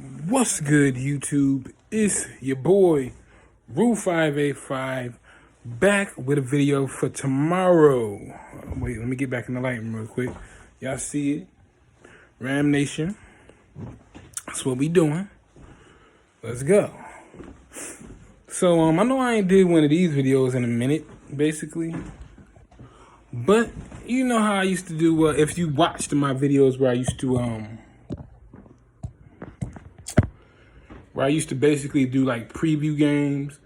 What's good, YouTube? It's your boy, Rue585, back with a video for tomorrow. Wait, let me get back in the lighting real quick. Y'all see it? Ram Nation. That's what we doing. Let's go. So, I know I ain't did one of these videos in a minute, basically. But, you know how I used to do, if you watched my videos where I used to basically do like preview games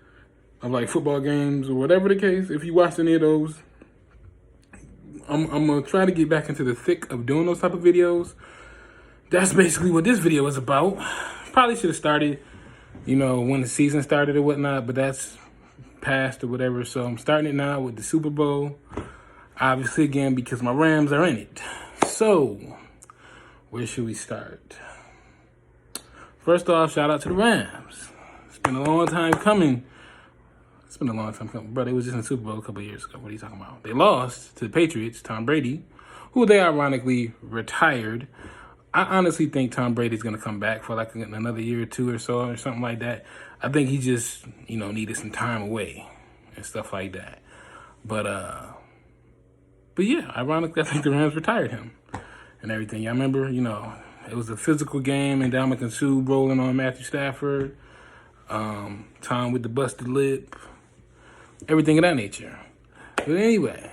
of like football games or whatever the case. If you watched any of those, I'm gonna try to get back into the thick of doing those type of videos. That's basically what this video is about. Probably should have started, when the season started or whatnot, but that's past or whatever. So I'm starting it now with the Super Bowl. Obviously, again, because my Rams are in it. So, where should we start? First off, shout out to the Rams. It's been a long time coming. Bro, they was just in the Super Bowl a couple of years ago. What are you talking about? They lost to the Patriots, Tom Brady, who they ironically retired. I honestly think Tom Brady's going to come back for like another year or two or so or something like that. I think he just, needed some time away and stuff like that. But yeah, ironically, I think the Rams retired him and everything. Y'all remember, it was a physical game, and Dominican Sue rolling on Matthew Stafford, Tom with the busted lip, everything of that nature. But anyway,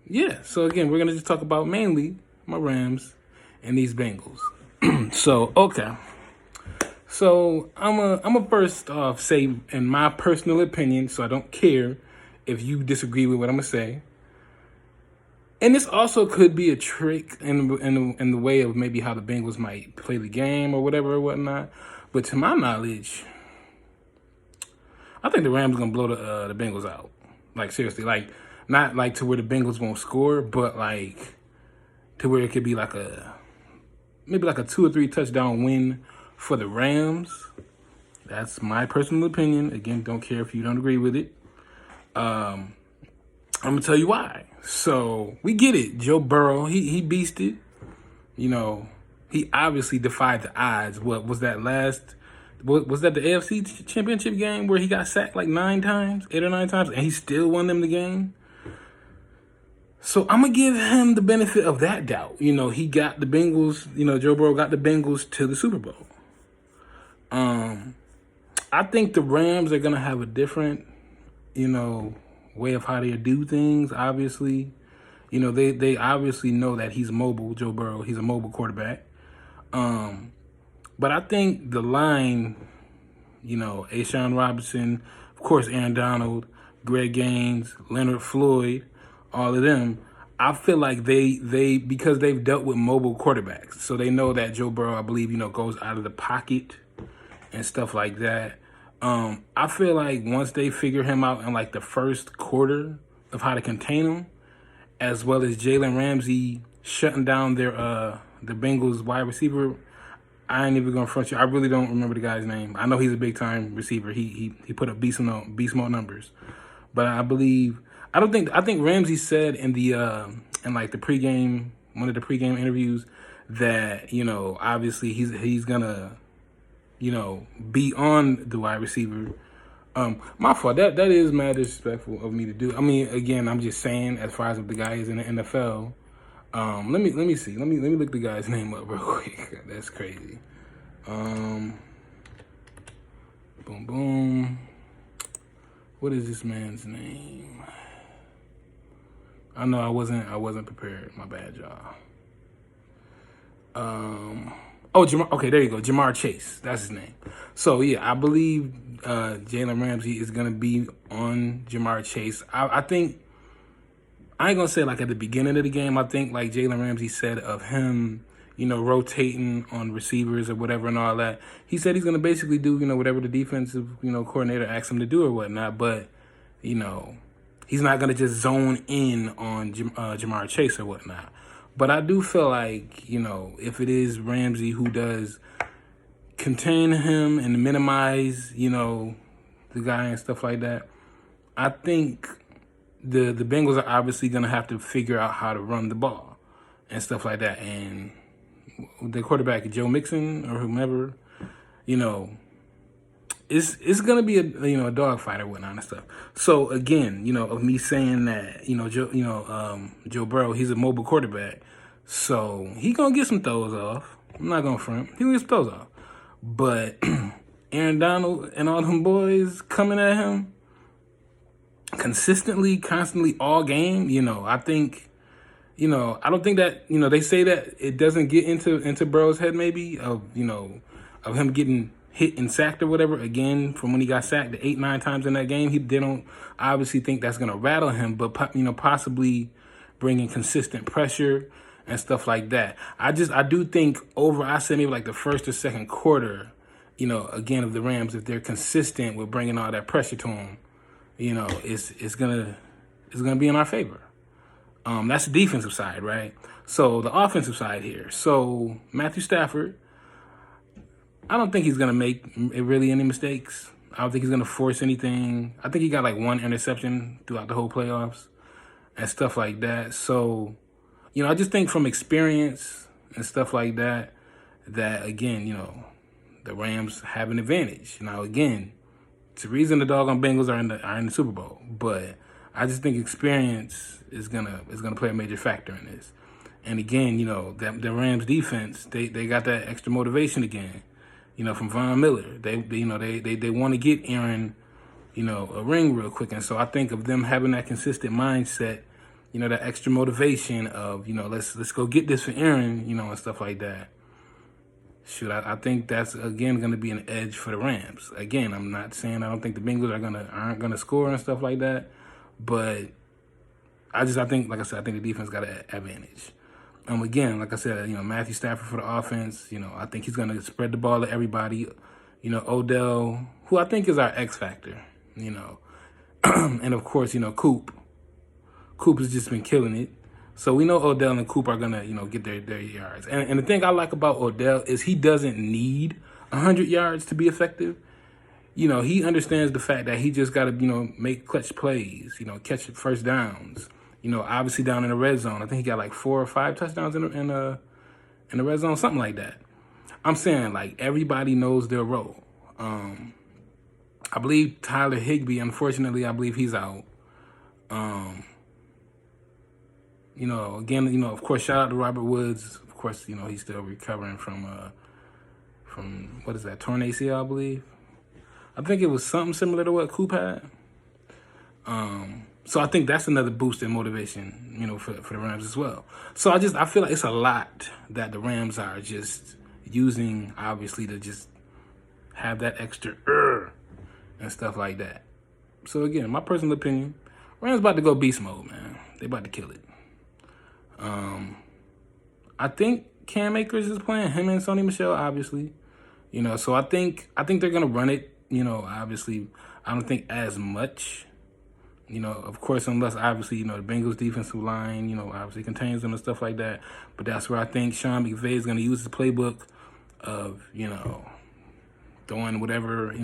yeah. So again, we're gonna just talk about mainly my Rams and these Bengals. So okay. So I'm a first off say, in my personal opinion, so I don't care if you disagree with what I'm gonna say. And this also could be a trick in the way of maybe how the Bengals might play the game or whatever or whatnot. But to my knowledge, I think the Rams are gonna blow the Bengals out. Like seriously, like not like to where the Bengals won't score, but like to where it could be like maybe like a 2 or 3 touchdown win for the Rams. That's my personal opinion. Again, don't care if you don't agree with it. I'm gonna tell you why. So we get it. Joe Burrow, he beasted. He obviously defied the odds. What was that was that the AFC Championship game where he got sacked like 8 or 9 times, and he still won them the game? So I'm gonna give him the benefit of that doubt. He got the Bengals. Joe Burrow got the Bengals to the Super Bowl. I think the Rams are gonna have a different, way of how they do things. Obviously, they obviously know that he's mobile. Joe Burrow, he's a mobile quarterback. But I think the line, Ashawn Robinson, of course, Aaron Donald, Greg Gaines, Leonard Floyd, all of them, I feel like they because they've dealt with mobile quarterbacks, so they know that Joe Burrow, I believe, goes out of the pocket and stuff like that. I feel like once they figure him out in like the first quarter of how to contain him, as well as Jalen Ramsey shutting down the Bengals wide receiver, I ain't even gonna front you. I really don't remember the guy's name. I know he's a big time receiver. He put up beast mode numbers, but I think Ramsey said in the in like the pregame, one of the pregame interviews, that obviously he's gonna be on the wide receiver. My fault. That is mad disrespectful of me to do. I mean, again, I'm just saying, as far as if the guy is in the NFL. Let me see. Let me look the guy's name up real quick. That's crazy. Boom boom. What is this man's name? I know I wasn't prepared. My bad, y'all. Okay, there you go. Jamar Chase. That's his name. So, yeah, I believe Jalen Ramsey is going to be on Jamar Chase. I think, I ain't going to say like at the beginning of the game. I think like Jalen Ramsey said of him, rotating on receivers or whatever and all that. He said he's going to basically do, whatever the defensive, coordinator asks him to do or whatnot. But, he's not going to just zone in on Jamar Chase or whatnot. But I do feel like, if it is Ramsey who does contain him and minimize, the guy and stuff like that, I think the Bengals are obviously going to have to figure out how to run the ball and stuff like that. And the quarterback, Joe Mixon or whomever, you know, it's gonna be a dogfight or whatnot and stuff. So again, of me saying that, Joe Burrow, he's a mobile quarterback, so he gonna get some throws off. I'm not gonna front. He gonna get some throws off, but Aaron Donald and all them boys coming at him consistently, constantly, all game. I think. I don't think that, they say that it doesn't get into Burrow's head maybe of him getting hit and sacked or whatever again from when he got sacked 8-9 times in that game. They don't obviously think that's going to rattle him, but possibly bringing consistent pressure and stuff like that. I do think I say maybe like the first or second quarter, again of the Rams, if they're consistent with bringing all that pressure to them, it's gonna be in our favor. That's the defensive side, right? So the offensive side here. So Matthew Stafford, I don't think he's going to make really any mistakes. I don't think he's going to force anything. I think he got like one interception throughout the whole playoffs and stuff like that. So, I just think from experience and stuff like that, again, the Rams have an advantage. Now, again, it's the reason the doggone Bengals are in the Super Bowl. But I just think experience is gonna play a major factor in this. And again, the Rams defense, they got that extra motivation again, from Von Miller. They want to get Aaron, a ring real quick. And so I think of them having that consistent mindset, that extra motivation of, let's go get this for Aaron, and stuff like that. Shoot, I think that's again going to be an edge for the Rams. Again, I'm not saying I don't think the Bengals aren't gonna score and stuff like that, but I think, like I said, I think the defense got an advantage. Again, like I said, Matthew Stafford for the offense. I think he's gonna spread the ball to everybody. Odell, who I think is our X factor. And of course, Coop. Coop has just been killing it. So we know Odell and Coop are gonna, get their yards. And the thing I like about Odell is he doesn't need 100 yards to be effective. He understands the fact that he just got to, make clutch plays, catch first downs. Obviously down in the red zone. I think he got like 4 or 5 touchdowns in the red zone, something like that. I'm saying like everybody knows their role. I believe Tyler Higbee, unfortunately, I believe he's out. Again, of course, shout out to Robert Woods. Of course, he's still recovering from what is that, torn ACL, I believe. I think it was something similar to what Coop had. So I think that's another boost in motivation, for the Rams as well. So I feel like it's a lot that the Rams are just using, obviously, to just have that extra and stuff like that. So again, my personal opinion, Rams about to go beast mode, man. They about to kill it. I think Cam Akers is playing, him and Sony Michel, obviously. So I think they're gonna run it. Obviously, I don't think as much. Of course, unless obviously, the Bengals defensive line, obviously contains them and stuff like that. But that's where I think Sean McVay is going to use his playbook of, throwing whatever, his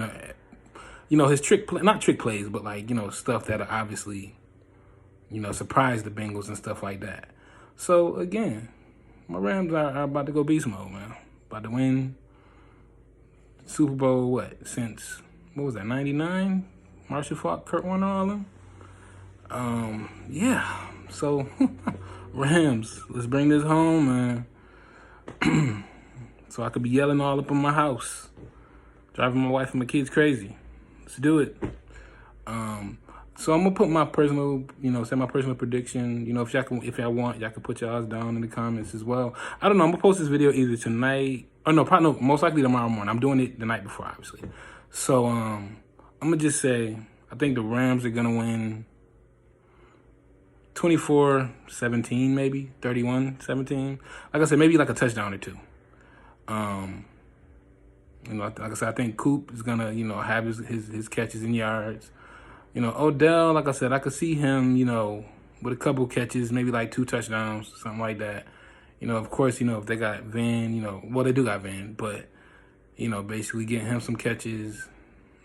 not trick plays, but like, stuff that are obviously, surprise the Bengals and stuff like that. So again, my Rams are about to go beast mode, man. About to win Super Bowl, since, what was that, 99? Marshall Faulk, Kurt Warner, all them? Yeah. So, Rams, let's bring this home, man. So I could be yelling all up in my house, driving my wife and my kids crazy. Let's do it. So I'm gonna put my personal, say my personal prediction. If y'all want, y'all can put y'all's down in the comments as well. I don't know. I'm gonna post this video either tonight, or no, most likely tomorrow morning. I'm doing it the night before, obviously. So I'm gonna just say I think the Rams are gonna win 24-17, maybe 31-17. Like I said, maybe like a touchdown or two. Like I said, I think Coop is gonna, have his catches and yards. Odell, like I said, I could see him, with a couple catches, maybe like 2 touchdowns, something like that. Of course, if they got Van, well, they do got Van, but, basically getting him some catches,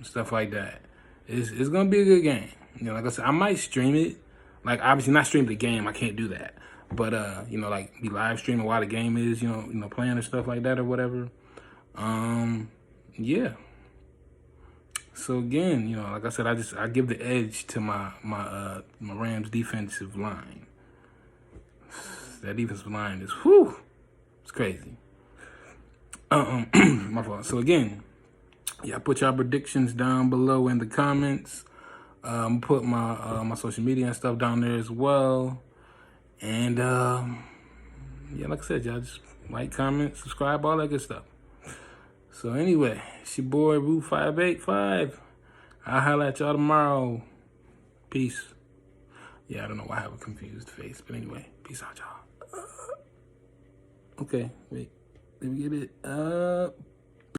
stuff like that. It's going to be a good game. Like I said, I might stream it. Like, obviously not stream the game. I can't do that. But you know, like be live streaming while the game is, you know, playing and stuff like that or whatever. Yeah. So again, you know, like I said, I give the edge to my Rams defensive line. That defensive line is it's crazy. My fault. So again, yeah, put your predictions down below in the comments. Put my my social media and stuff down there as well. And yeah, like I said, y'all just like, comment, subscribe, all that good stuff. So anyway, it's your boy Root585. I'll holla at y'all tomorrow. Peace. Yeah, I don't know why I have a confused face, but anyway, peace out, y'all. Okay, wait. Let me get it up.